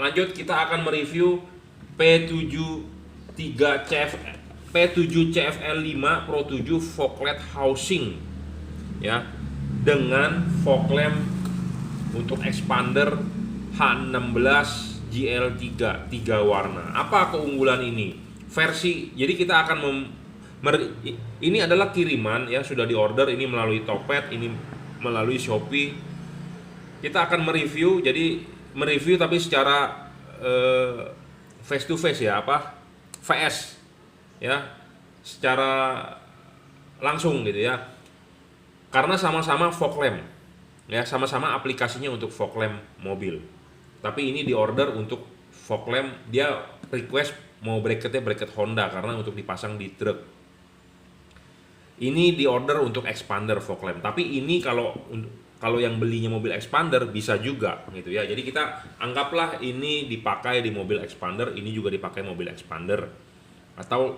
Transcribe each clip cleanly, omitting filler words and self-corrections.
lanjut kita akan mereview P7 CFL5 Pro 7 fog LED housing ya, dengan fog lamp untuk expander H16 GL3 3 warna. Apa keunggulan ini? Jadi kita akan ini adalah kiriman ya, sudah diorder, ini melalui Tokped, ini melalui Shopee. Kita akan mereview, tapi secara face to face ya, VS ya, secara langsung gitu ya. Karena sama-sama fog lamp ya, sama-sama aplikasinya untuk fog lamp mobil. Tapi ini diorder untuk fog lamp, dia request mau bracketnya bracket Honda karena untuk dipasang di truk. Ini diorder untuk expander fog lamp. Tapi ini kalau yang belinya mobil expander bisa juga gitu ya. Jadi kita anggaplah ini dipakai di mobil expander, ini juga dipakai mobil expander, atau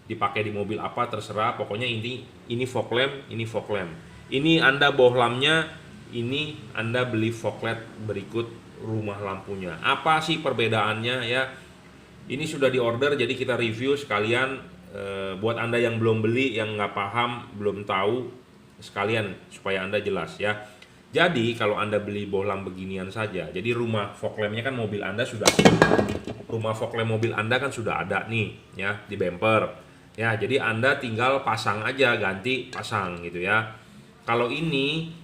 dipakai di mobil apa terserah. Pokoknya ini fog lamp, ini fog lamp. Ini Anda bohlamnya, ini Anda beli fog LED berikut rumah lampunya. Apa sih perbedaannya ya? Ini sudah diorder, jadi kita review sekalian. Buat Anda yang belum beli, yang nggak paham, belum tahu, sekalian supaya Anda jelas ya. Jadi kalau Anda beli bohlam beginian saja, jadi rumah fog lampnya kan mobil Anda sudah, rumah fog lamp mobil Anda kan sudah ada nih ya di bumper ya. Jadi Anda tinggal pasang aja, ganti pasang gitu ya. Kalau ini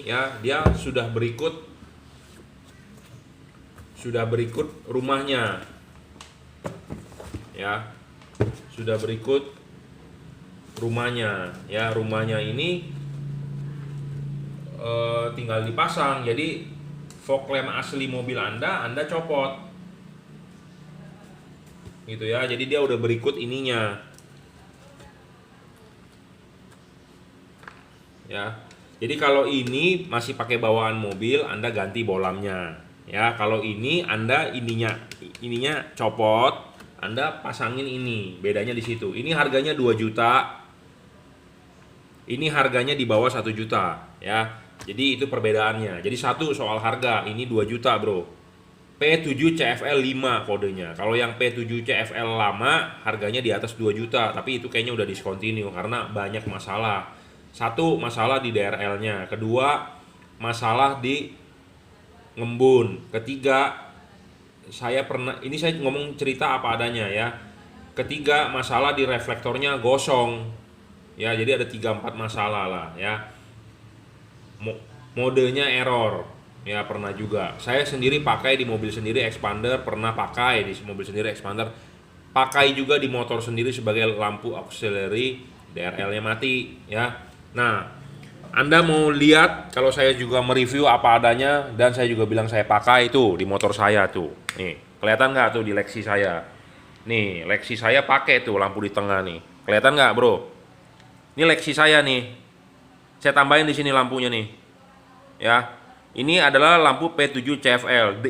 ya, dia sudah berikut rumahnya ya, sudah berikut rumahnya ya. Rumahnya ini tinggal dipasang. Jadi fog lamp asli mobil Anda copot gitu ya. Jadi dia udah berikut ininya ya. Jadi kalau ini masih pakai bawaan mobil, Anda ganti bohlamnya ya. Kalau ini Anda ininya copot, Anda pasangin ini. Bedanya di situ. Ini harganya 2 juta. Ini harganya di bawah 1 juta ya. Jadi itu perbedaannya. Jadi satu soal harga, ini 2 juta, Bro. P7 CFL5 kodenya. Kalau yang P7 CFL lama harganya di atas 2 juta, tapi itu kayaknya udah discontinue karena banyak masalah. Satu, masalah di DRL-nya. Kedua, masalah di ngembun. Ketiga, saya ngomong cerita apa adanya ya. Ketiga, masalah di reflektornya gosong. Ya, jadi ada 3-4 masalah lah ya. Modenya error. Ya, pernah juga. Saya sendiri pakai di mobil sendiri expander, pernah pakai di mobil sendiri expander. Pakai juga di motor sendiri sebagai lampu auxiliary, DRL-nya mati ya. Nah, Anda mau lihat kalau saya juga mereview apa adanya, dan saya juga bilang saya pakai itu di motor saya tuh. Nih, kelihatan nggak tuh di Lexi saya? Nih, Lexi saya pakai tuh lampu di tengah nih. Kelihatan nggak, Bro? Ini Lexi saya nih. Saya tambahin di sini lampunya nih. Ya. Ini adalah lampu P7 CFL.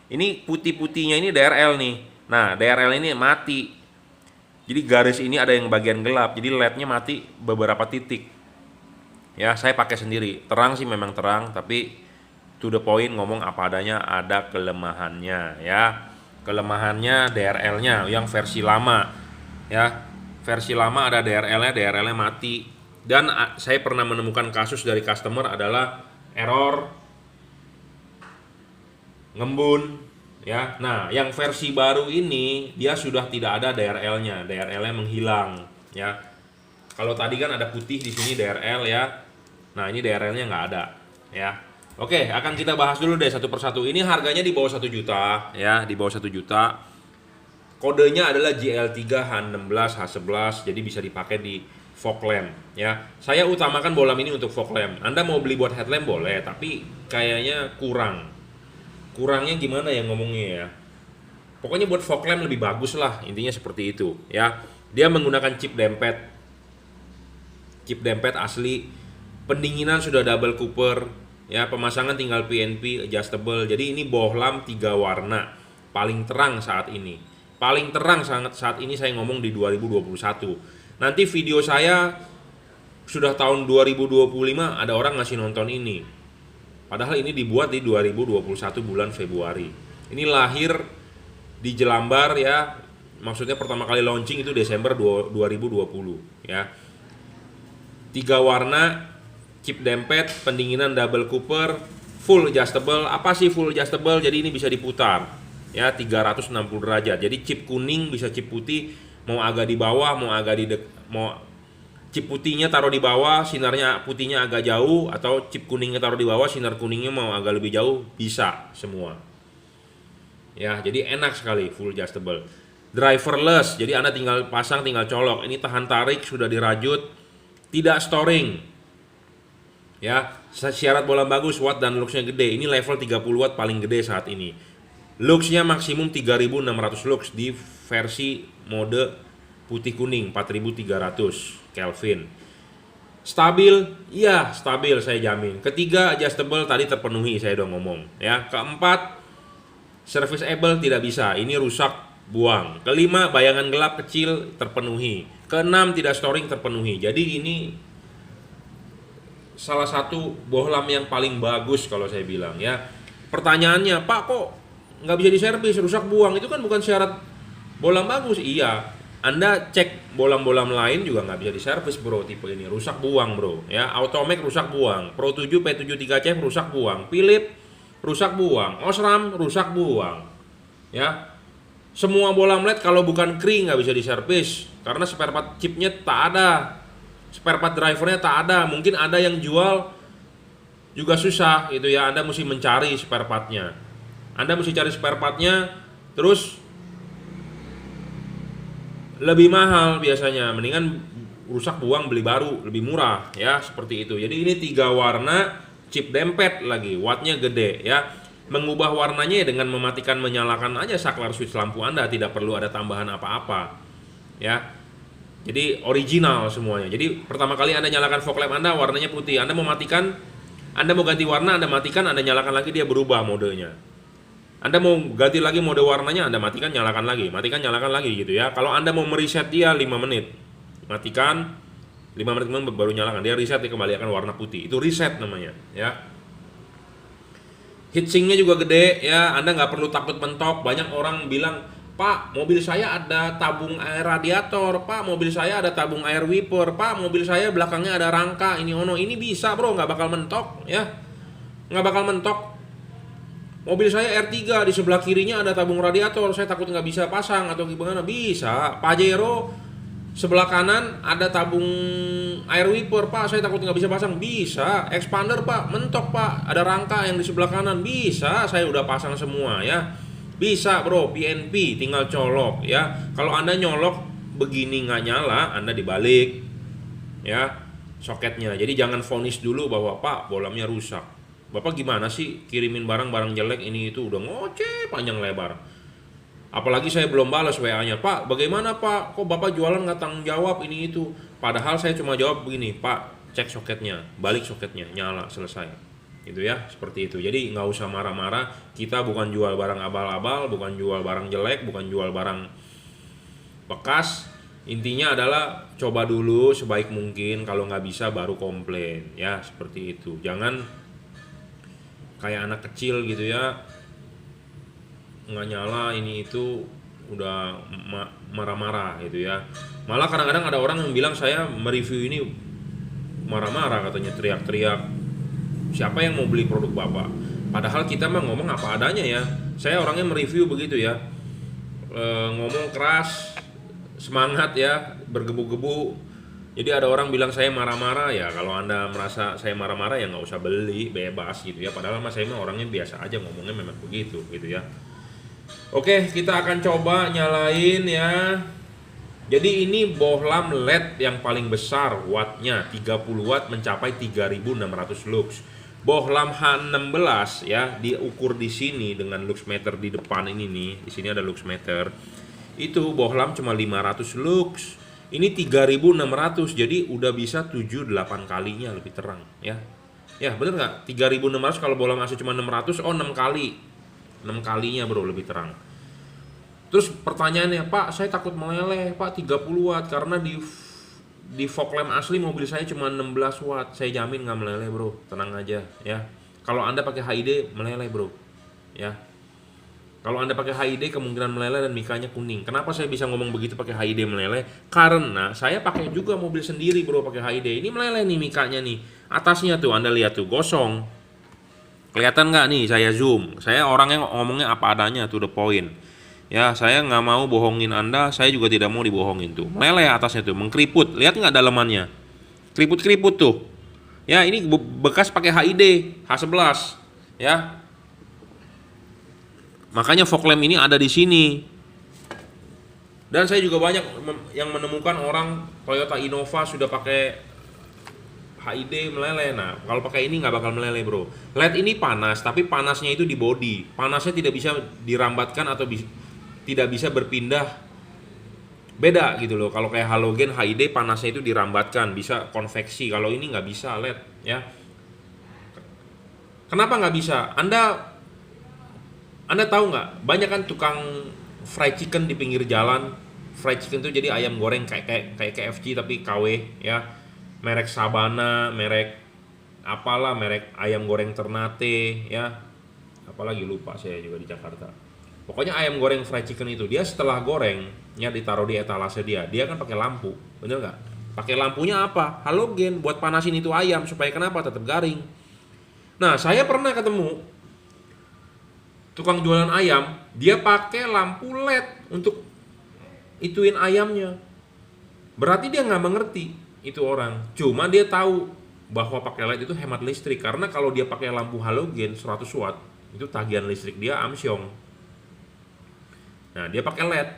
Ini putih-putihnya ini DRL nih. Nah, DRL ini mati. Jadi garis ini ada yang bagian gelap. Jadi LED-nya mati beberapa titik. Ya, saya pakai sendiri. Terang sih memang terang, tapi to the point ngomong apa adanya, ada kelemahannya ya. Kelemahannya DRL-nya yang versi lama. Ya. Versi lama ada DRL-nya mati. Dan saya pernah menemukan kasus dari customer adalah error ngembun ya. Nah, yang versi baru ini dia sudah tidak ada DRL-nya. DRL-nya menghilang ya. Kalau tadi kan ada putih di sini DRL ya. Nah, ini DRL-nya nggak ada ya. Oke, akan kita bahas dulu deh satu persatu. Ini harganya di bawah 1 juta ya, di bawah 1 juta. Kodenya adalah GL3 H16 H11, jadi bisa dipakai di fog lamp ya. Saya utamakan bohlam ini untuk fog lamp. Anda mau beli buat headlamp boleh, tapi kayaknya kurangnya gimana ya ngomongnya ya. Pokoknya buat fog lamp lebih bagus lah, intinya seperti itu ya. Dia menggunakan chip dempet asli. Pendinginan sudah double cooper ya, pemasangan tinggal PNP adjustable. Jadi ini bohlam 3 warna. Paling terang saat ini. Paling terang saat ini saya ngomong di 2021. Nanti video saya sudah tahun 2025 ada orang ngasih nonton ini. Padahal ini dibuat di 2021 bulan Februari. Ini lahir di Jelambar ya. Maksudnya pertama kali launching itu Desember 2020 ya. 3 warna, chip dempet, pendinginan double cooper, full adjustable. Apa sih full adjustable? Jadi ini bisa diputar ya 360 derajat. Jadi chip kuning bisa chip putih, mau agak di bawah, mau chip putihnya taruh di bawah, sinarnya putihnya agak jauh, atau chip kuningnya taruh di bawah, sinar kuningnya mau agak lebih jauh, bisa semua. Ya, jadi enak sekali, full adjustable. Driverless, jadi Anda tinggal pasang, tinggal colok. Ini tahan tarik, sudah dirajut, tidak storing. Ya, syarat bola bagus, watt dan luxnya gede. Ini level 30 watt paling gede saat ini. Luxnya maksimum 3600 lux di versi mode putih kuning 4300 Kelvin. Stabil, iya stabil saya jamin. Ketiga, adjustable tadi terpenuhi saya udah ngomong ya. Keempat, serviceable tidak bisa, ini rusak, buang. Kelima, bayangan gelap kecil terpenuhi. Keenam, tidak storing terpenuhi. Jadi ini salah satu bohlam yang paling bagus kalau saya bilang ya. Pertanyaannya, Pak kok nggak bisa diservis, rusak, buang? Itu kan bukan syarat bohlam bagus. Iya, Anda cek bohlam-bohlam lain juga nggak bisa diservis bro, tipe ini rusak, buang bro ya. Automac rusak, buang. Pro 7 P73C rusak, buang. Philips rusak, buang. Osram rusak, buang ya. Semua bohlam LED kalau bukan kri nggak bisa diservis karena spare part chipnya tak ada, spare part drivernya tak ada. Mungkin ada yang jual juga susah gitu ya. Anda mesti mencari spare partnya, Anda mesti cari spare partnya, terus lebih mahal biasanya. Mendingan rusak, buang, beli baru, lebih murah ya, seperti itu. Jadi ini 3 warna, chip dempet lagi, wattnya gede ya. Mengubah warnanya dengan mematikan menyalakan aja saklar switch lampu Anda, tidak perlu ada tambahan apa-apa ya. Jadi original semuanya. Jadi pertama kali Anda nyalakan fog lamp Anda warnanya putih, Anda mau matikan, Anda mau ganti warna, Anda matikan, Anda nyalakan lagi, dia berubah modenya. Anda mau ganti lagi mode warnanya, Anda matikan, nyalakan lagi, matikan, nyalakan lagi gitu ya. Kalau Anda mau mereset dia 5 menit, matikan, 5 menit kemudian baru nyalakan, dia reset, dia kembali akan warna putih. Itu reset namanya ya. Heatsinknya juga gede ya, Anda nggak perlu takut mentok. Banyak orang bilang, Pak mobil saya ada tabung air radiator, Pak mobil saya ada tabung air wiper, Pak mobil saya belakangnya ada rangka, ini ono. Ini bisa bro, nggak bakal mentok ya, nggak bakal mentok. Mobil saya R3 di sebelah kirinya ada tabung radiator, saya takut nggak bisa pasang atau gimana? Bisa. Pajero sebelah kanan ada tabung air wiper, Pak saya takut nggak bisa pasang. Bisa. Expander Pak, mentok Pak, ada rangka yang di sebelah kanan. Bisa, saya udah pasang semua ya. Bisa bro, PNP tinggal colok ya. Kalau Anda nyolok begini nggak nyala, Anda dibalik ya soketnya. Jadi jangan vonis dulu bahwa Pak bohlamnya rusak. Bapak gimana sih kirimin barang jelek ini itu, udah ngoceh panjang lebar. Apalagi saya belum balas WA-nya, Pak bagaimana Pak, kok Bapak jualan nggak tanggung jawab ini itu. Padahal saya cuma jawab begini, Pak cek soketnya, balik soketnya, nyala, selesai. Gitu ya, seperti itu. Jadi nggak usah marah-marah, kita bukan jual barang abal-abal, bukan jual barang jelek, bukan jual barang bekas. Intinya adalah coba dulu sebaik mungkin, kalau nggak bisa baru komplain ya, seperti itu. Jangan kayak anak kecil gitu ya, nggak nyala ini itu udah marah-marah gitu ya. Malah kadang-kadang ada orang yang bilang saya mereview ini marah-marah, katanya teriak-teriak, siapa yang mau beli produk Bapak? Padahal kita mah ngomong apa adanya ya. Saya orangnya mereview begitu ya, ngomong keras, semangat ya, bergebu-gebu. Jadi ada orang bilang saya marah-marah ya, kalau Anda merasa saya marah-marah ya nggak usah beli, bebas gitu ya. Padahal mas saya mah orangnya biasa aja, ngomongnya memang begitu gitu ya. Oke, kita akan coba nyalain ya. Jadi ini bohlam LED yang paling besar wattnya 30 watt mencapai 3600 lux. Bohlam H16 ya, diukur di sini dengan lux meter di depan ini nih. Di sini ada lux meter. Itu bohlam cuma 500 lux. Ini 3600, jadi udah bisa 7-8 kalinya lebih terang ya. Ya bener nggak? 3600 kalau bohlam AC cuma 600, 6 kali. 6 kalinya bro lebih terang. Terus pertanyaannya, Pak saya takut meleleh Pak 30 watt, karena di fog lamp asli mobil saya cuma 16 watt. Saya jamin nggak meleleh bro, tenang aja ya. Kalau Anda pakai HID meleleh bro, ya. Kalau Anda pakai HID kemungkinan meleleh dan mikanya kuning. Kenapa saya bisa ngomong begitu pakai HID meleleh? Karena saya pakai juga mobil sendiri bro pakai HID. Ini meleleh nih mikanya nih. Atasnya tuh Anda lihat tuh gosong. Kelihatan nggak nih saya zoom? Saya orangnya ngomongnya apa adanya, to the point. Ya, saya nggak mau bohongin Anda, saya juga tidak mau dibohongin tuh. Meleleh atasnya tuh, mengkeriput. Lihat nggak dalemannya? Keriput-keriput tuh. Ya, ini bekas pakai HID H11. Ya, makanya fog lamp ini ada di sini. Dan saya juga banyak yang menemukan orang Toyota Innova sudah pakai HID meleleh. Nah, kalau pakai ini nggak bakal meleleh bro. LED ini panas, tapi panasnya itu di body. Panasnya tidak bisa dirambatkan atau tidak bisa berpindah. Beda gitu loh. Kalau kayak halogen HID panasnya itu dirambatkan, bisa konveksi. Kalau ini nggak bisa LED ya. Kenapa nggak bisa? Anda tahu nggak? Banyak kan tukang fried chicken di pinggir jalan. Fried chicken itu jadi ayam goreng kayak KFC tapi KW ya. Merek Sabana, merek apalah, merek ayam goreng Ternate ya. Apalagi lupa saya juga di Jakarta. Pokoknya ayam goreng fried chicken itu dia setelah goreng ya ditaruh di etalase dia kan pakai lampu, bener nggak? Pakai lampunya apa? Halogen buat panasin itu ayam supaya kenapa? Tetap garing. Nah saya pernah ketemu tukang jualan ayam, dia pakai lampu LED untuk ituin ayamnya. Berarti dia nggak mengerti itu orang. Cuma dia tahu bahwa pakai LED itu hemat listrik. Karena kalau dia pakai lampu halogen 100 watt, itu tagihan listrik dia amsyong. Nah dia pakai LED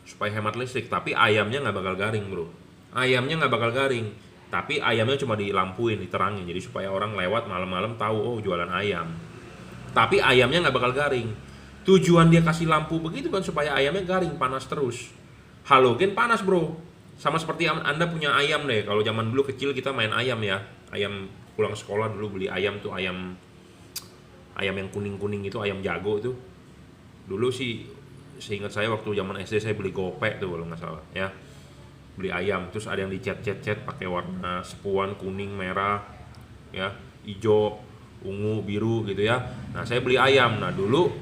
supaya hemat listrik, tapi ayamnya nggak bakal garing bro. Ayamnya nggak bakal garing, tapi ayamnya cuma dilampuin, diterangin. Jadi supaya orang lewat malam-malam tahu oh jualan ayam. Tapi ayamnya nggak bakal garing. Tujuan dia kasih lampu begitu kan supaya ayamnya garing, panas terus. Halogen panas bro. Sama seperti Anda punya ayam deh. Kalau zaman dulu kecil kita main ayam ya. Ayam pulang sekolah dulu beli ayam tuh, ayam yang kuning-kuning itu, ayam jago itu. Dulu sih seingat saya waktu zaman SD saya beli gopek tuh kalau nggak salah ya. Beli ayam terus ada yang dicet-cet pakai warna sepuan kuning, merah, ya, hijau, ungu, biru gitu ya. Nah saya beli ayam. Nah dulu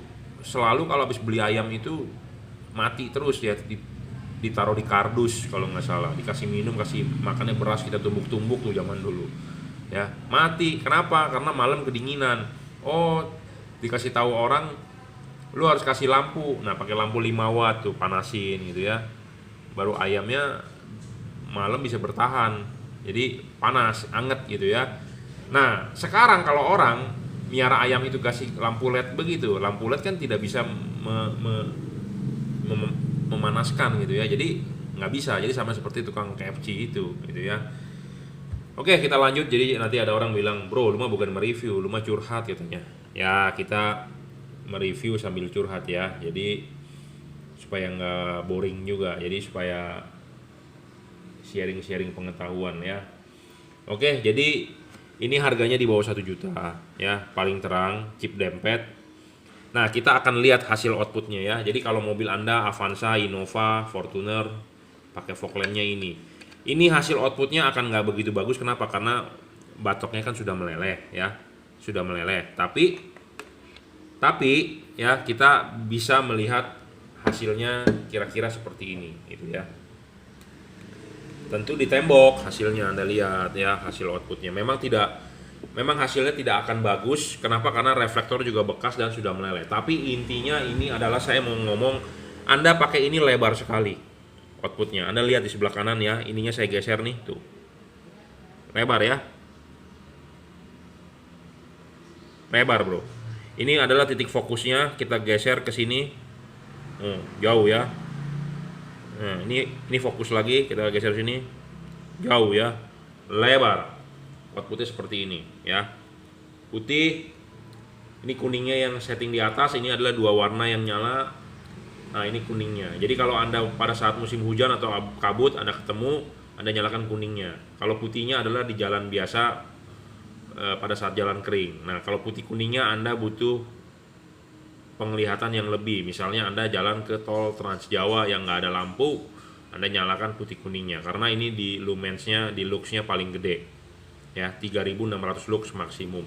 selalu kalau habis beli ayam itu mati terus ya, ditaruh di kardus kalau nggak salah, dikasih minum, kasih makannya beras, kita tumbuk-tumbuk tuh zaman dulu ya, mati. Kenapa? Karena malam kedinginan. Oh dikasih tahu orang lu harus kasih lampu. Nah pakai lampu 5 watt tuh panasin gitu ya, baru ayamnya malam bisa bertahan, jadi panas anget gitu ya. Nah sekarang kalau orang miara ayam itu kasih lampu LED begitu, lampu LED kan tidak bisa memanaskan gitu ya, jadi nggak bisa. Jadi sama seperti tukang KFC itu gitu ya. Oke kita lanjut. Jadi nanti ada orang bilang bro lu mah bukan mereview, lu mah curhat katanya. Ya kita mereview sambil curhat ya, jadi supaya nggak boring juga, jadi supaya sharing pengetahuan ya. Oke jadi ini harganya di bawah 1 juta ya, paling terang, chip dempet. Nah kita akan lihat hasil outputnya ya. Jadi kalau mobil Anda Avanza, Innova, Fortuner pakai fog lampnya ini hasil outputnya akan nggak begitu bagus. Kenapa? Karena batoknya kan sudah meleleh ya, sudah meleleh. Tapi ya kita bisa melihat hasilnya kira-kira seperti ini gitu ya. Tentu di tembok hasilnya Anda lihat ya, hasil outputnya memang hasilnya tidak akan bagus. Kenapa? Karena reflektor juga bekas dan sudah meleleh. Tapi intinya ini adalah saya mau ngomong, Anda pakai ini lebar sekali outputnya. Anda lihat di sebelah kanan ya, ininya saya geser nih tuh, lebar ya, lebar bro. Ini adalah titik fokusnya, kita geser ke sini, jauh ya. Nah, ini fokus lagi, kita geser sini, jauh ya, lebar. Outputnya seperti ini ya, putih. Ini kuningnya yang setting di atas, ini adalah 2 warna yang nyala. Nah ini kuningnya. Jadi kalau Anda pada saat musim hujan atau kabut Anda ketemu, Anda nyalakan kuningnya. Kalau putihnya adalah di jalan biasa pada saat jalan kering. Nah kalau putih kuningnya Anda butuh penglihatan yang lebih. Misalnya Anda jalan ke tol Trans Jawa yang nggak ada lampu, Anda nyalakan putih kuningnya. Karena ini di lumensnya, di luxnya paling gede ya, 3600 lux maksimum.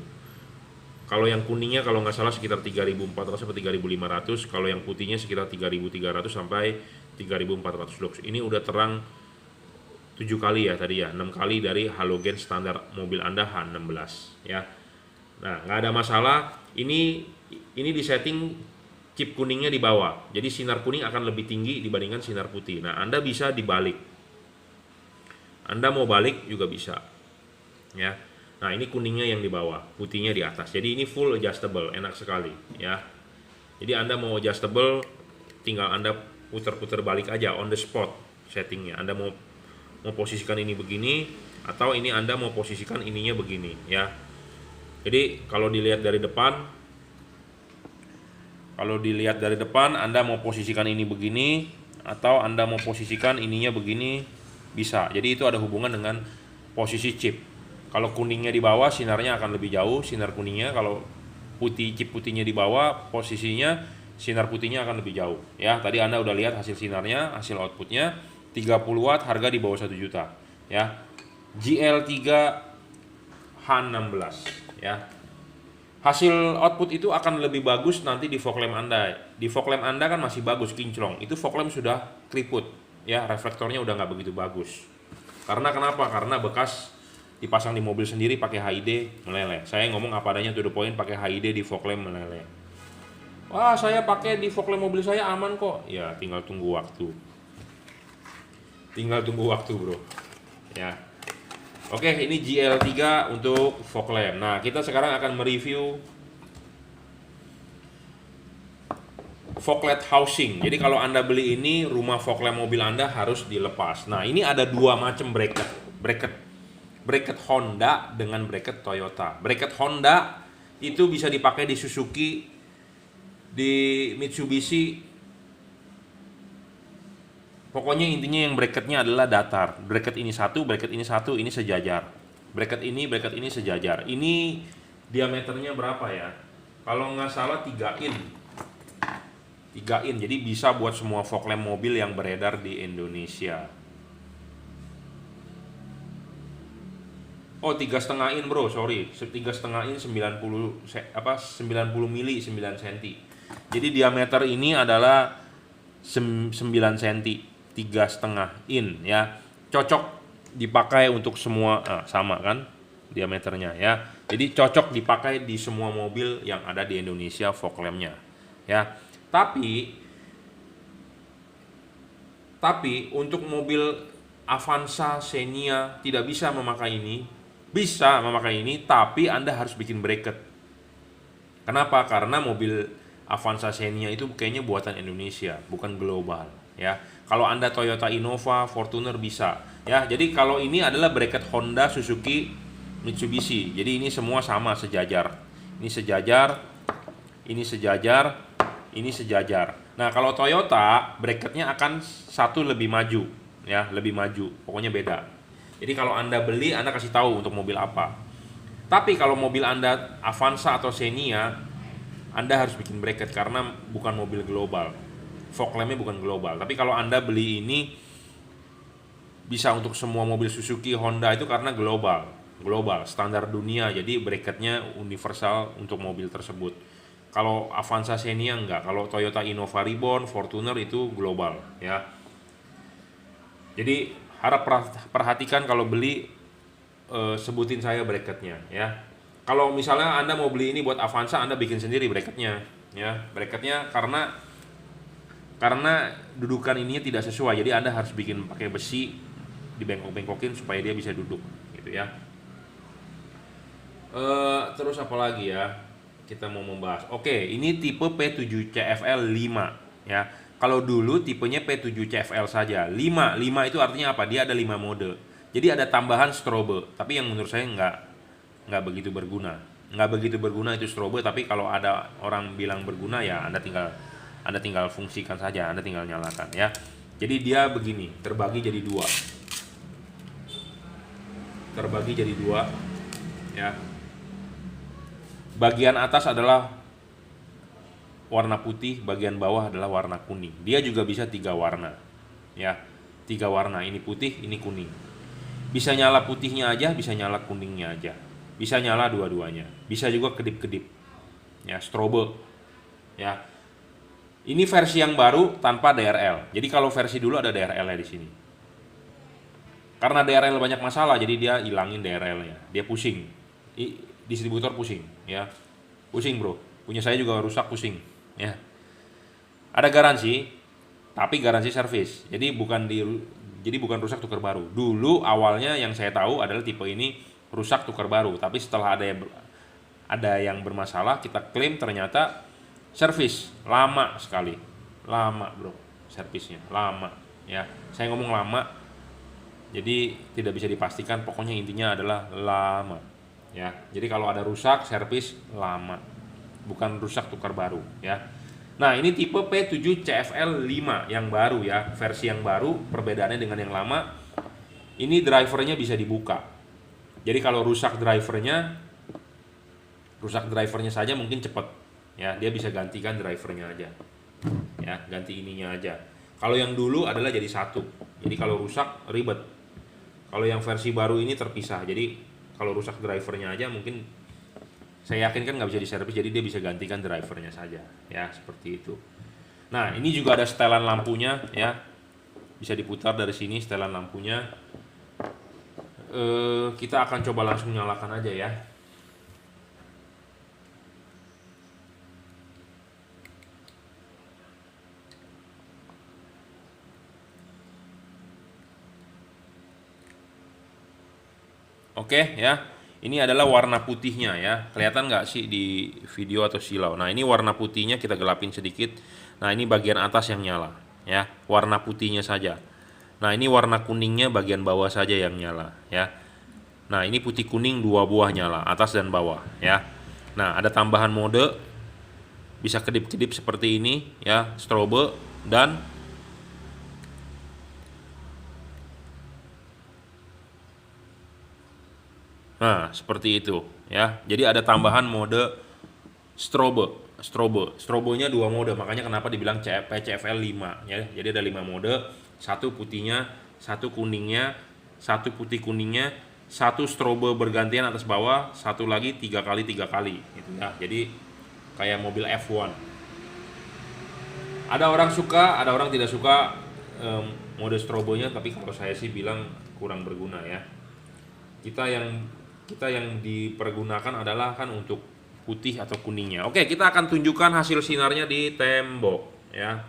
Kalau yang kuningnya kalau nggak salah sekitar 3.400 sampai 3.500, kalau yang putihnya sekitar 3.300 sampai 3.400 lux. Ini udah terang 7 kali ya tadi ya, 6 kali dari halogen standar mobil Anda H16 ya. Nah, nggak ada masalah. Ini disetting chip kuningnya di bawah. Jadi sinar kuning akan lebih tinggi dibandingkan sinar putih. Nah, Anda bisa dibalik. Anda mau balik juga bisa. Ya. Nah, ini kuningnya yang di bawah, putihnya di atas. Jadi ini full adjustable, enak sekali ya. Jadi Anda mau adjustable, tinggal Anda putar-putar balik aja on the spot settingnya. Anda mau posisikan ini begini, atau ini Anda mau posisikan ininya begini ya. Jadi kalau dilihat dari depan, Anda mau posisikan ini begini, atau Anda mau posisikan ininya begini, bisa. Jadi itu ada hubungan dengan posisi chip. Kalau kuningnya di bawah, sinarnya akan lebih jauh, sinar kuningnya. Kalau chip putihnya di bawah, posisinya sinar putihnya akan lebih jauh ya. Tadi Anda udah lihat hasil sinarnya, hasil outputnya 30 watt, harga di bawah 1 juta ya. GL3 H16 ya. Hasil output itu akan lebih bagus nanti di fog lamp Anda. Di fog lamp Anda kan masih bagus, kinclong. Itu fog lamp sudah keriput ya, reflektornya udah nggak begitu bagus. Karena kenapa? Karena bekas dipasang di mobil sendiri pakai HID meleleh. Saya ngomong apa adanya, to the point, pakai HID di fog lamp meleleh. Wah, saya pakai di fog lamp mobil saya aman kok. Ya, tinggal tunggu waktu. Bro. Ya. Oke, ini GL3 untuk fog lamp. Nah, kita sekarang akan mereview fog light housing. Jadi kalau Anda beli ini, rumah fog lamp mobil Anda harus dilepas. Nah, ini ada dua macam bracket Honda dengan bracket Toyota. Bracket Honda itu bisa dipakai di Suzuki, di Mitsubishi. Pokoknya intinya yang bracketnya adalah datar. Bracket ini satu, ini sejajar. Bracket ini sejajar. Ini diameternya berapa ya? Kalau nggak salah 3 in. 3 in, jadi bisa buat semua fog lamp mobil yang beredar di Indonesia. Oh, 3,5 in bro, sorry. 3,5 in 90 mili 9 cm. Jadi diameter ini adalah 9 cm, 3,5 in ya. Cocok dipakai untuk semua, sama kan diameternya ya. Jadi cocok dipakai di semua mobil yang ada di Indonesia fog lamp-nya ya. Tapi untuk mobil Avanza, Xenia tidak bisa memakai ini. Bisa memakai ini, tapi Anda harus bikin bracket. Kenapa? Karena mobil Avanza, Xenia itu kayaknya buatan Indonesia, bukan global ya. Kalau Anda Toyota Innova, Fortuner bisa ya. Jadi kalau ini adalah bracket Honda, Suzuki, Mitsubishi. Jadi ini semua sama, sejajar. Ini sejajar, ini sejajar, ini sejajar. Nah, kalau Toyota bracketnya akan satu lebih maju ya, lebih maju. Pokoknya beda. Jadi kalau Anda beli, Anda kasih tahu untuk mobil apa. Tapi kalau mobil Anda Avanza atau Xenia, Anda harus bikin bracket karena bukan mobil global. Fog lamp-nya bukan global. Tapi kalau Anda beli ini bisa untuk semua mobil Suzuki, Honda itu karena global, standar dunia. Jadi bracketnya universal untuk mobil tersebut. Kalau Avanza, Xenia enggak. Kalau Toyota Innova Reborn, Fortuner itu global ya. Jadi harap perhatikan kalau beli, sebutin saya bracketnya ya. Kalau misalnya Anda mau beli ini buat Avanza, Anda bikin sendiri bracketnya ya. Bracketnya karena dudukan ininya tidak sesuai, jadi Anda harus bikin pakai besi, dibengkok-bengkokin supaya dia bisa duduk gitu ya. Terus apa lagi ya kita mau membahas? Oke, ini tipe P7CFL 5 ya. Kalau dulu tipenya P7CFL saja. 5 itu artinya apa? Dia ada 5 mode. Jadi ada tambahan strobe, tapi yang menurut saya nggak begitu berguna. Nggak begitu berguna itu strobe, tapi kalau ada orang bilang berguna ya Anda tinggal fungsikan saja, Anda tinggal nyalakan ya. Jadi dia begini, terbagi jadi dua ya. Bagian atas adalah warna putih, bagian bawah adalah warna kuning. Dia juga bisa 3 warna ya. 3 warna, ini putih, ini kuning. Bisa nyala putihnya aja, bisa nyala kuningnya aja. Bisa nyala dua-duanya. Bisa juga kedip-kedip ya, strobe ya. Ini versi yang baru tanpa DRL. Jadi kalau versi dulu ada DRL-nya di sini. Karena DRL banyak masalah, jadi dia hilangin DRL-nya. Dia pusing. Distributor pusing, ya. Pusing, bro. Punya saya juga rusak, pusing, ya. Ada garansi, tapi garansi servis. Jadi bukan rusak tukar baru. Dulu awalnya yang saya tahu adalah tipe ini rusak tukar baru, tapi setelah ada yang bermasalah, kita klaim ternyata servis lama sekali, lama bro, servisnya lama ya. Saya ngomong lama, jadi tidak bisa dipastikan, pokoknya intinya adalah lama ya. Jadi kalau ada rusak servis lama, bukan rusak tukar baru ya. Nah ini tipe P7 CFL 5 yang baru ya, versi yang baru. Perbedaannya dengan yang lama, ini drivernya bisa dibuka. Jadi kalau rusak drivernya saja mungkin cepat ya, dia bisa gantikan drivernya aja ya, ganti ininya aja. Kalau yang dulu adalah jadi satu, jadi kalau rusak ribet. Kalau yang versi baru ini terpisah, jadi kalau rusak drivernya aja mungkin saya yakin kan nggak bisa diservis, jadi dia bisa gantikan drivernya saja ya, seperti itu. Nah ini juga ada setelan lampunya ya, bisa diputar dari sini setelan lampunya. Kita akan coba langsung nyalakan aja ya. Oke ya, ini adalah warna putihnya ya. Kelihatan nggak sih di video atau silau? Nah ini warna putihnya kita gelapin sedikit. Nah ini bagian atas yang nyala ya, warna putihnya saja. Nah ini warna kuningnya bagian bawah saja yang nyala ya. Nah ini putih kuning dua buah nyala, atas dan bawah ya. Nah ada tambahan mode, bisa kedip-kedip seperti ini ya, strobe dan nah seperti itu ya. Jadi ada tambahan mode strobonya dua mode, makanya kenapa dibilang PCFL 5 ya. Jadi ada 5 mode, satu putihnya, satu kuningnya, satu putih kuningnya, satu strobe bergantian atas bawah, satu lagi 3 kali 3 kali gitu ya. Jadi kayak mobil F1. Ada orang suka, ada orang tidak suka mode strobonya, tapi kalau saya sih bilang kurang berguna ya. Kita yang dipergunakan adalah kan untuk putih atau kuningnya. Oke, kita akan tunjukkan hasil sinarnya di tembok ya.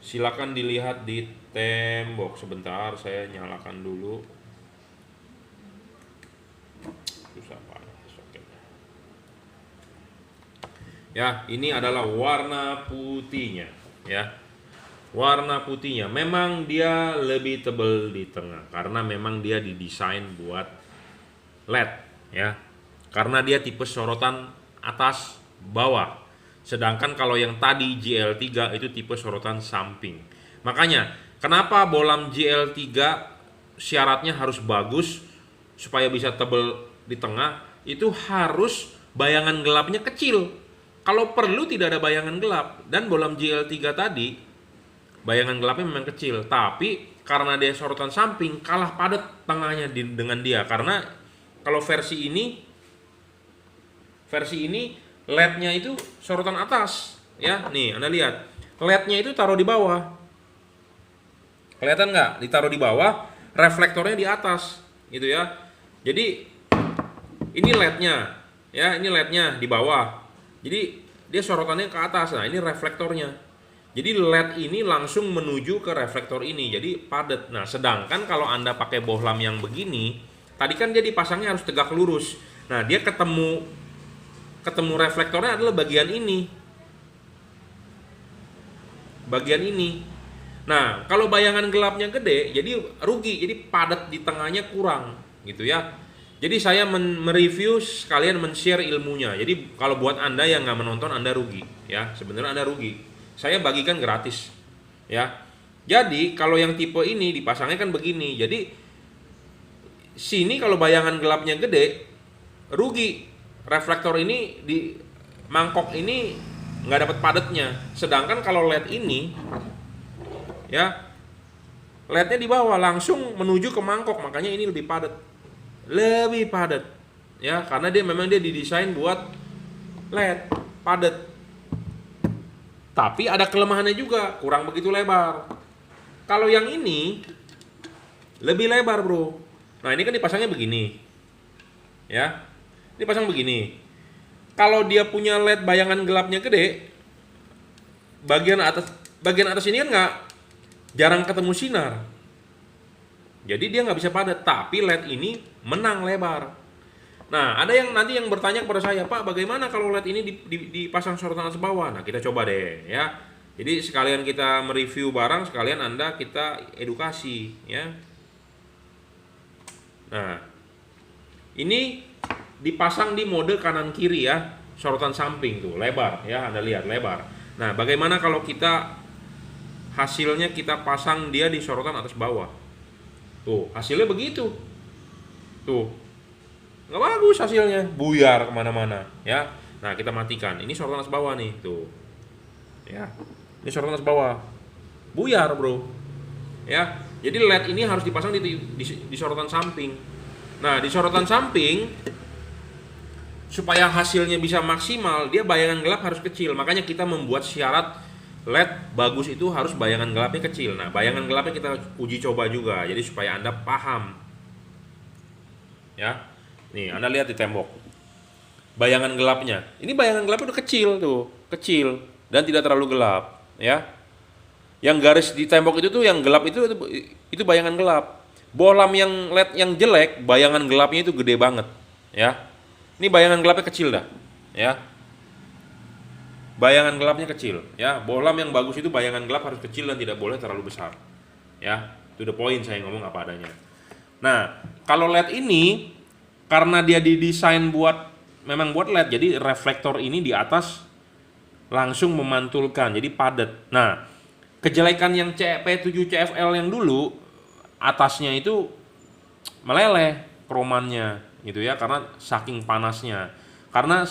Silakan dilihat di tembok. Sebentar, saya nyalakan dulu. Susah banget soketnya. Ya, ini adalah warna putihnya ya. Warna putihnya memang dia lebih tebal di tengah karena memang dia didesain buat LED ya. Karena dia tipe sorotan atas bawah. Sedangkan kalau yang tadi GL3 itu tipe sorotan samping. Makanya kenapa bolam GL3 syaratnya harus bagus supaya bisa tebal di tengah, itu harus bayangan gelapnya kecil. Kalau perlu tidak ada bayangan gelap. Dan bolam GL3 tadi bayangan gelapnya memang kecil, tapi karena dia sorotan samping kalah padat tengahnya dengan dia. Karena kalau versi ini LED-nya itu sorotan atas ya. Nih Anda lihat, LED-nya itu taruh di bawah, kelihatan nggak? Ditaruh di bawah, reflektornya di atas gitu ya. Jadi ini LED-nya ya, ini LED-nya di bawah, jadi dia sorotannya ke atas. Nah ini reflektornya, jadi LED ini langsung menuju ke reflektor ini, jadi padat. Nah sedangkan kalau Anda pakai bohlam yang begini, tadi kan dia dipasangnya harus tegak lurus. Nah dia ketemu reflektornya adalah bagian ini. Bagian ini. Nah, kalau bayangan gelapnya gede, jadi rugi, jadi padat di tengahnya kurang, gitu ya. Jadi saya mereview sekalian men-share ilmunya. Jadi kalau buat Anda yang nggak menonton, Anda rugi, ya. Sebenarnya Anda rugi. Saya bagikan gratis, ya. Jadi kalau yang tipe ini dipasangnya kan begini. Jadi sini kalau bayangan gelapnya gede, rugi. Reflektor ini di mangkok ini nggak dapat padatnya. Sedangkan kalau LED ini ya, LED-nya di bawah langsung menuju ke mangkok, makanya ini lebih padat ya, karena dia memang didesain buat LED padat. Tapi ada kelemahannya juga, kurang begitu lebar. Kalau yang ini lebih lebar, bro. Nah, ini kan dipasangnya begini. Ya. Dipasang begini. Kalau dia punya LED bayangan gelapnya gede, bagian atas ini kan jarang ketemu sinar. Jadi dia nggak bisa padat, tapi LED ini menang lebar. Nah, ada yang nanti yang bertanya kepada saya, Pak, bagaimana kalau LED ini dipasang sorotan atas bawah? Nah, kita coba deh, ya. Jadi sekalian kita mereview barang, sekalian kita edukasi, ya. Nah, ini dipasang di mode kanan kiri ya, sorotan samping tuh, lebar ya, Anda lihat lebar. Nah, bagaimana kalau hasilnya kita pasang dia di sorotan atas bawah? Tuh, hasilnya begitu. Tuh, nggak bagus hasilnya, buyar kemana-mana ya. Nah, kita matikan. Ini sorotan atas bawah nih, tuh. Ya, ini sorotan atas bawah, buyar bro. Ya, jadi LED ini harus dipasang di sorotan samping. Nah, di sorotan samping supaya hasilnya bisa maksimal, dia bayangan gelap harus kecil. Makanya kita membuat syarat LED bagus itu harus bayangan gelapnya kecil. Nah, bayangan gelapnya kita uji coba juga. Jadi supaya Anda paham. Ya. Nih, Anda lihat di tembok. Bayangan gelapnya. Ini bayangan gelapnya udah kecil tuh, kecil dan tidak terlalu gelap, ya. Yang garis di tembok itu tuh yang gelap itu bayangan gelap. Bohlam yang LED yang jelek, bayangan gelapnya itu gede banget, ya. Ini bayangan gelapnya kecil dah, ya. Bayangan gelapnya kecil, ya. Bohlam yang bagus itu bayangan gelap harus kecil dan tidak boleh terlalu besar, ya. Itu the point, saya ngomong apa adanya. Nah, kalau LED ini karena dia didesain memang buat LED, jadi reflektor ini di atas langsung memantulkan, jadi padat. Nah, kejelekan yang P7CFL yang dulu atasnya itu meleleh kromannya gitu ya, karena saking panasnya. Karena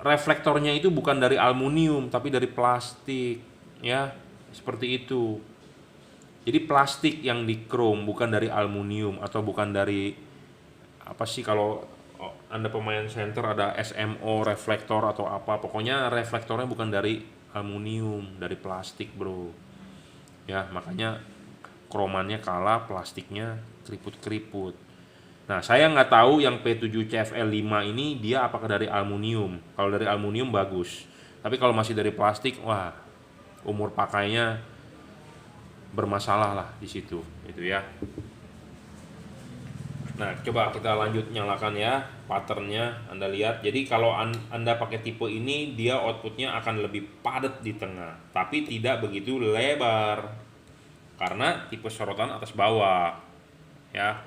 reflektornya itu bukan dari aluminium tapi dari plastik, ya. Seperti itu. Jadi plastik yang di krom, bukan dari aluminium atau bukan dari apa sih, kalau Anda pemain center ada SMO reflektor atau apa, pokoknya reflektornya bukan dari aluminium, dari plastik, bro. Ya, makanya kromannya kalah, plastiknya keriput-keriput. Nah, saya nggak tahu yang P7CFL5 ini dia apakah dari aluminium. Kalau dari aluminium bagus. Tapi kalau masih dari plastik, wah, umur pakainya bermasalah lah di situ, itu ya. Nah, coba kita lanjut nyalakan ya, patternnya Anda lihat. Jadi kalau Anda pakai tipe ini, dia outputnya akan lebih padat di tengah, tapi tidak begitu lebar. Karena tipe sorotan atas bawah, ya.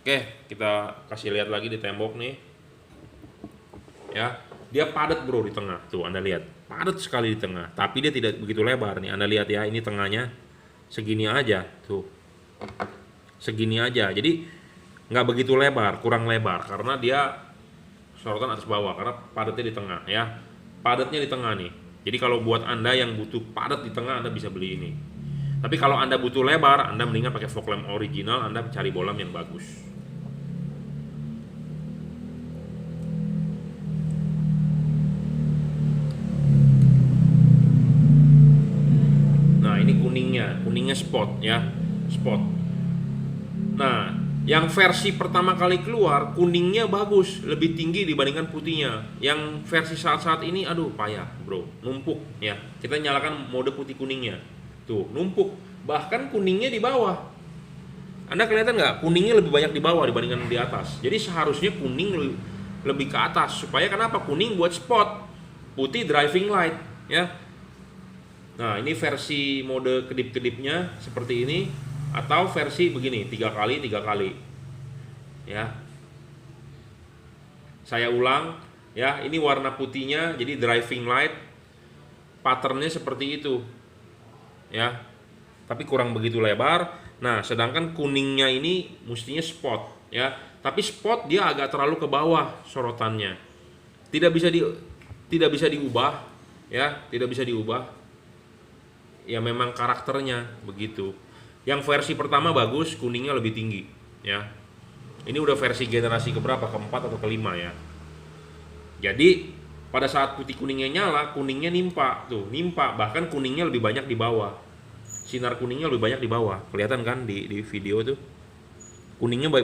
Oke, kita kasih lihat lagi di tembok nih. Ya, dia padat bro di tengah. Tuh, Anda lihat, padat sekali di tengah. Tapi dia tidak begitu lebar nih. Anda lihat ya, ini tengahnya segini aja, tuh. Segini aja. Jadi nggak begitu lebar, kurang lebar karena dia sorotan atas bawah. Karena padatnya di tengah, ya. Padatnya di tengah nih. Jadi kalau buat Anda yang butuh padat di tengah, Anda bisa beli ini. Tapi kalau Anda butuh lebar, Anda mendingan pakai fog lamp original. Anda cari bohlam yang bagus. Ini kuningnya spot ya, spot. Nah, yang versi pertama kali keluar kuningnya bagus, lebih tinggi dibandingkan putihnya. Yang versi saat-saat ini, aduh payah bro, numpuk ya. Kita nyalakan mode putih kuningnya, tuh numpuk. Bahkan kuningnya di bawah. Anda kelihatan nggak? Kuningnya lebih banyak di bawah dibandingkan di atas. Jadi seharusnya kuning lebih ke atas. Supaya kenapa? Kuning buat spot, putih driving light ya. Nah, ini versi mode kedip-kedipnya seperti ini, atau versi begini 3 kali 3 kali ya. Saya ulang ya, ini warna putihnya jadi driving light, patternnya seperti itu ya, tapi kurang begitu lebar. Nah, sedangkan kuningnya ini mestinya spot ya, tapi spot dia agak terlalu ke bawah sorotannya, tidak bisa diubah ya, tidak bisa diubah. Ya memang karakternya begitu. Yang versi pertama bagus, kuningnya lebih tinggi ya. Ini udah versi generasi keberapa? Keempat atau kelima ya. Jadi pada saat putih kuningnya nyala, kuningnya nimpa tuh, bahkan kuningnya lebih banyak di bawah. Sinar kuningnya lebih banyak di bawah. Kelihatan kan di video tuh. Kuningnya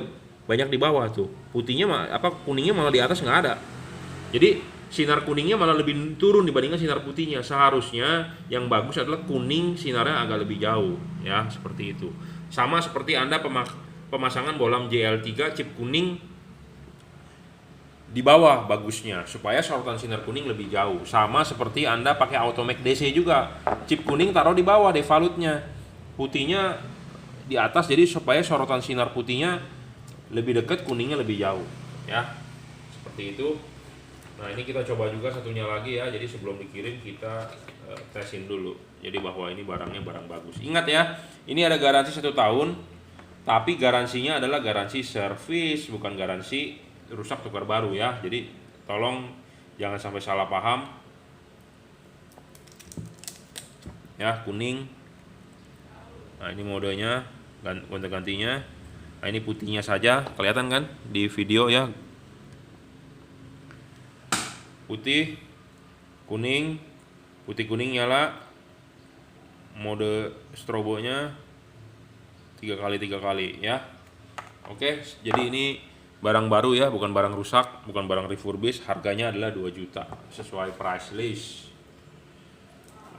banyak di bawah tuh. Putihnya kuningnya malah di atas nggak ada. Jadi sinar kuningnya malah lebih turun dibandingkan sinar putihnya. Seharusnya yang bagus adalah kuning sinarnya agak lebih jauh, ya, seperti itu. Sama seperti Anda pemasangan bohlam JL3 chip kuning di bawah bagusnya supaya sorotan sinar kuning lebih jauh. Sama seperti Anda pakai Automac DC juga, chip kuning taruh di bawah devalutnya, putihnya di atas, jadi supaya sorotan sinar putihnya lebih dekat, kuningnya lebih jauh, ya, seperti itu. Nah, ini kita coba juga satunya lagi ya. Jadi sebelum dikirim kita tesin dulu, jadi bahwa ini barangnya barang bagus. Ingat ya, ini ada garansi 1 tahun, tapi garansinya adalah garansi servis, bukan garansi rusak tukar baru ya. Jadi tolong jangan sampai salah paham ya. Kuning, nah ini modenya, gonta-gantinya. Nah ini putihnya saja, kelihatan kan di video ya, putih kuning, putih kuning nyala, mode strobonya 3 kali ya. Oke, jadi ini barang baru ya, bukan barang rusak, bukan barang refurbish. Harganya adalah 2 juta sesuai price list.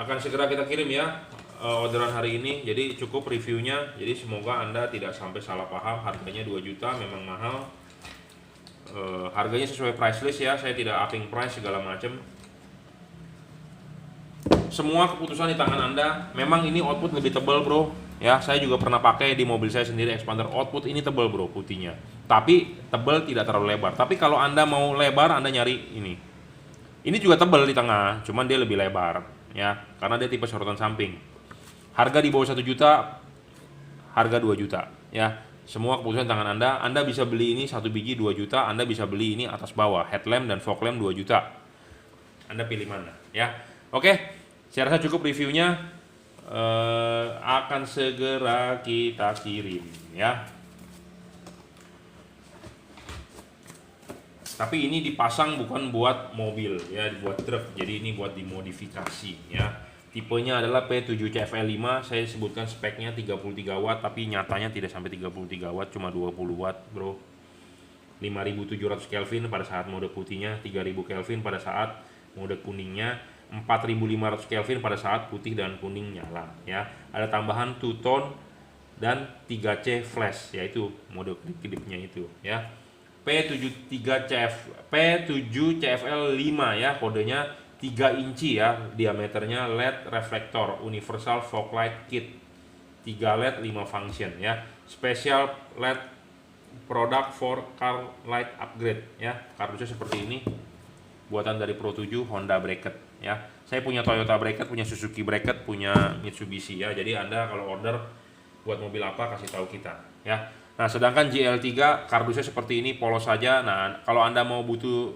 Akan segera kita kirim ya orderan hari ini. Jadi cukup reviewnya. Jadi semoga Anda tidak sampai salah paham. Harganya 2 juta memang mahal. Harganya sesuai price list ya. Saya tidak upping price segala macam. Semua keputusan di tangan Anda. Memang ini output lebih tebal bro. Ya, saya juga pernah pakai di mobil saya sendiri expander. Output ini tebal bro putihnya. Tapi tebal, tidak terlalu lebar. Tapi kalau Anda mau lebar, Anda nyari ini. Ini juga tebal di tengah, cuman dia lebih lebar ya, karena dia tipe sorotan samping. Harga di bawah 1 juta, harga 2 juta ya. Semua keputusan tangan Anda. Anda bisa beli ini 1 biji 2 juta, Anda bisa beli ini atas bawah, headlamp dan fog lamp 2 juta. Anda pilih mana ya. Oke, saya rasa cukup reviewnya. Akan segera kita kirim ya. Tapi ini dipasang bukan buat mobil ya, buat truk. Jadi ini buat dimodifikasi ya. Tipenya adalah P7CFL5. Saya sebutkan speknya 33 watt, tapi nyatanya tidak sampai 33 watt, cuma 20 watt bro. 5700 Kelvin pada saat mode putihnya, 3000 Kelvin pada saat mode kuningnya, 4500 Kelvin pada saat putih dan kuning nyala ya. Ada tambahan 2 tone dan 3C flash, yaitu mode kedipnya itu ya. P7CFL5 ya, kodenya 3 inci ya, diameternya, LED reflektor, universal fog light kit, 3 LED 5 function ya. Special LED product for car light upgrade ya. Kardusnya seperti ini, buatan dari Pro7 Honda bracket ya. Saya punya Toyota bracket, punya Suzuki bracket, punya Mitsubishi ya. Jadi Anda kalau order buat mobil apa, kasih tahu kita ya. Nah, sedangkan JL3 kardusnya seperti ini, polos saja. Nah, kalau Anda mau butuh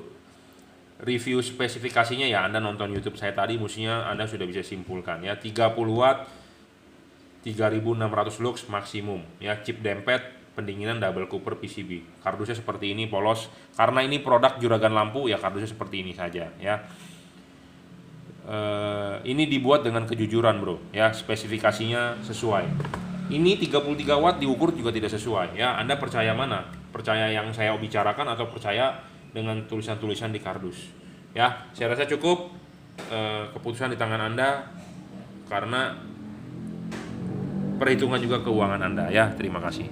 review spesifikasinya ya, Anda nonton YouTube saya tadi, mestinya Anda sudah bisa simpulkan ya. 30 watt, 3600 lux maksimum ya. Chip dempet, pendinginan double cooper PCB. Kardusnya seperti ini, polos. Karena ini produk juragan lampu ya, kardusnya seperti ini saja ya. Ini dibuat dengan kejujuran bro ya, spesifikasinya sesuai. Ini 33 watt diukur juga tidak sesuai ya. Anda percaya mana? Percaya yang saya bicarakan atau percaya dengan tulisan-tulisan di kardus ya. Saya rasa cukup. Keputusan di tangan Anda, karena perhitungan juga keuangan Anda ya. Terima kasih.